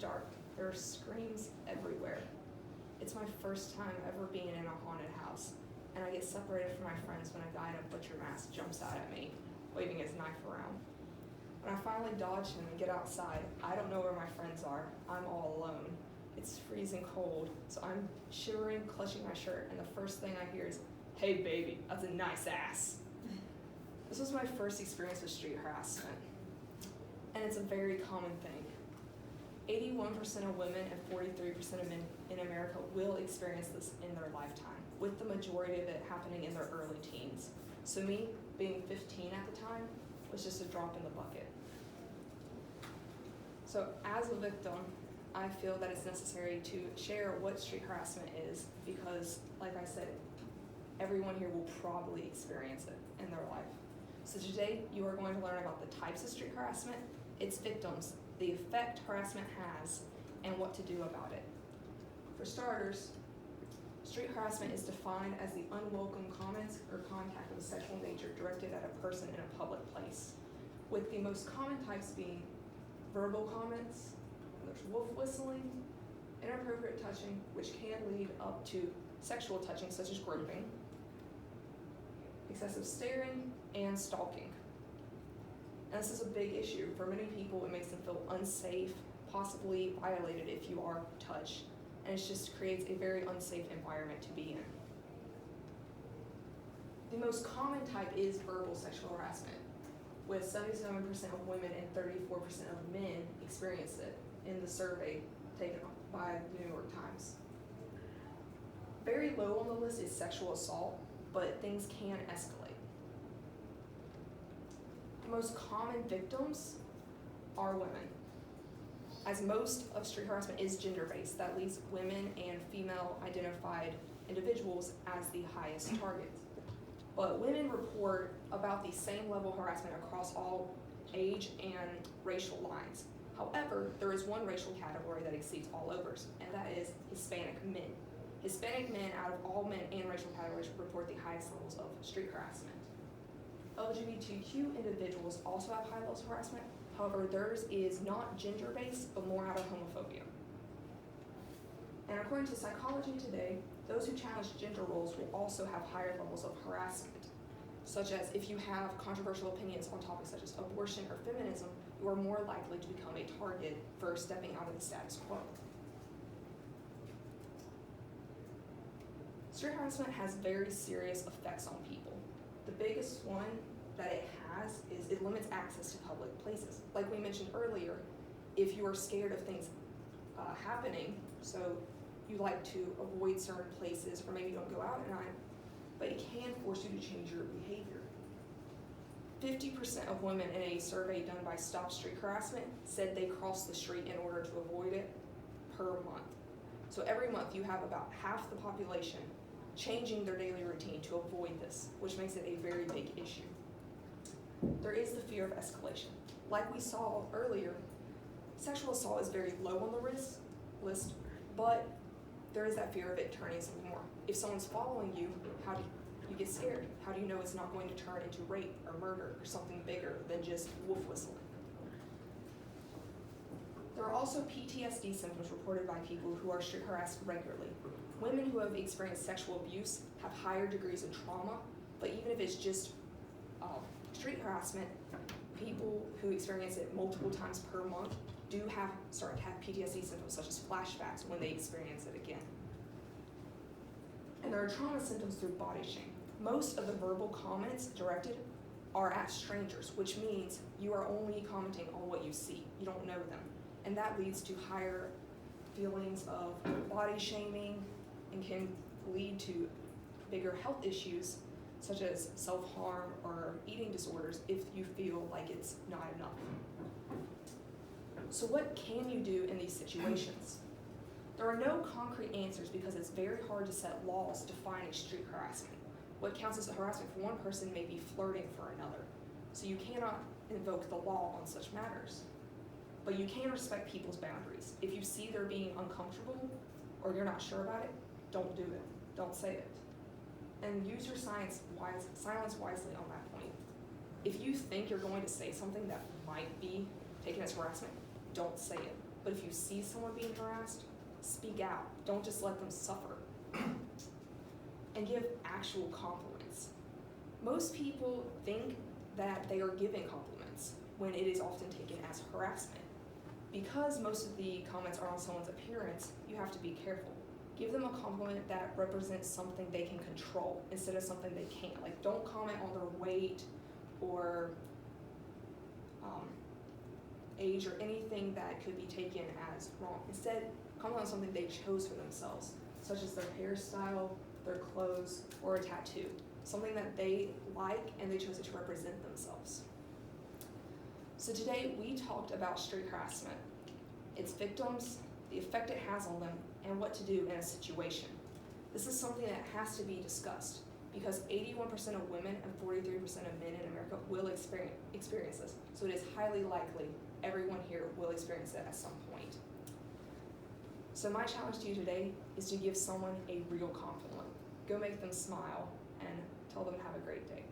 dark. There are screams everywhere. It's my first time ever being in a haunted house, and I get separated from my friends when a guy in a butcher mask jumps out at me, waving his knife around. When I finally dodge him and get outside, I don't know where my friends are. I'm all alone. It's freezing cold, so I'm shivering, clutching my shirt, and the first thing I hear is, "Hey baby, that's a nice ass." This was my first experience with street harassment, and it's a very common thing. 81% of women and 43% of men in America will experience this in their lifetime, with the majority of it happening in their early teens. So me, being 15 at the time, was just a drop in the bucket. So as a victim, I feel that it's necessary to share what street harassment is because, like I said, everyone here will probably experience it in their life. So today, you are going to learn about the types of street harassment, its victims, the effect harassment has, and what to do about it. For starters, street harassment is defined as the unwelcome comments or contact of a sexual nature directed at a person in a public place, with the most common types being verbal comments, there's wolf whistling, inappropriate touching, which can lead up to sexual touching such as groping, excessive staring, and stalking. And this is a big issue. For many people, it makes them feel unsafe, possibly violated if you are touched, and it just creates a very unsafe environment to be in. The most common type is verbal sexual harassment, with 77% of women and 34% of men experience it in the survey taken by the New York Times. Very low on the list is sexual assault, but things can escalate. The most common victims are women, as most of street harassment is gender-based. That leaves women and female-identified individuals as the highest targets. But women report about the same level of harassment across all age and racial lines. However, there is one racial category that exceeds all others, and that is Hispanic men. Hispanic men, out of all men and racial categories, report the highest levels of street harassment. LGBTQ individuals also have high levels of harassment. However, theirs is not gender-based, but more out of homophobia. And according to Psychology Today, those who challenge gender roles will also have higher levels of harassment, such as if you have controversial opinions on topics such as abortion or feminism, you are more likely to become a target for stepping out of the status quo. Street harassment has very serious effects on people. The biggest one that it has is it limits access to public places. Like we mentioned earlier, if you are scared of things happening, so you like to avoid certain places or maybe don't go out at night, but it can force you to change your behavior. 50% of women in a survey done by Stop Street Harassment said they crossed the street in order to avoid it per month. So every month you have about half the population changing their daily routine to avoid this, which makes it a very big issue. There is the fear of escalation. Like we saw earlier, sexual assault is very low on the risk list, but there is that fear of it turning something more. If someone's following you, how do you get scared? How do you know it's not going to turn into rape or murder or something bigger than just wolf whistling? There are also PTSD symptoms reported by people who are street harassed regularly. Women who have experienced sexual abuse have higher degrees of trauma, but even if it's just street harassment, people who experience it multiple times per month do start to have PTSD symptoms such as flashbacks when they experience it again. And there are trauma symptoms through body shame. Most of the verbal comments directed are at strangers, which means you are only commenting on what you see. You don't know them. And that leads to higher feelings of body shaming and can lead to bigger health issues such as self-harm or eating disorders if you feel like it's not enough. So what can you do in these situations? There are no concrete answers because it's very hard to set laws defining street harassment. What counts as harassment for one person may be flirting for another. So you cannot invoke the law on such matters. But you can respect people's boundaries. If you see they're being uncomfortable or you're not sure about it, don't do it. Don't say it. And use your silence wisely on that point. If you think you're going to say something that might be taken as harassment, don't say it. But if you see someone being harassed, speak out. Don't just let them suffer. And give actual compliments. Most people think that they are giving compliments when it is often taken as harassment. Because most of the comments are on someone's appearance, you have to be careful. Give them a compliment that represents something they can control instead of something they can't. Like, don't comment on their weight or age or anything that could be taken as wrong. Instead, comment on something they chose for themselves, such as their hairstyle, their clothes, or a tattoo. Something that they like and they chose it to represent themselves. So today we talked about street harassment, its victims, the effect it has on them, and what to do in a situation. This is something that has to be discussed because 81% of women and 43% of men in America will experience this. So it is highly likely everyone here will experience it at some point. So my challenge to you today is to give someone a real compliment. Go make them smile and tell them have a great day.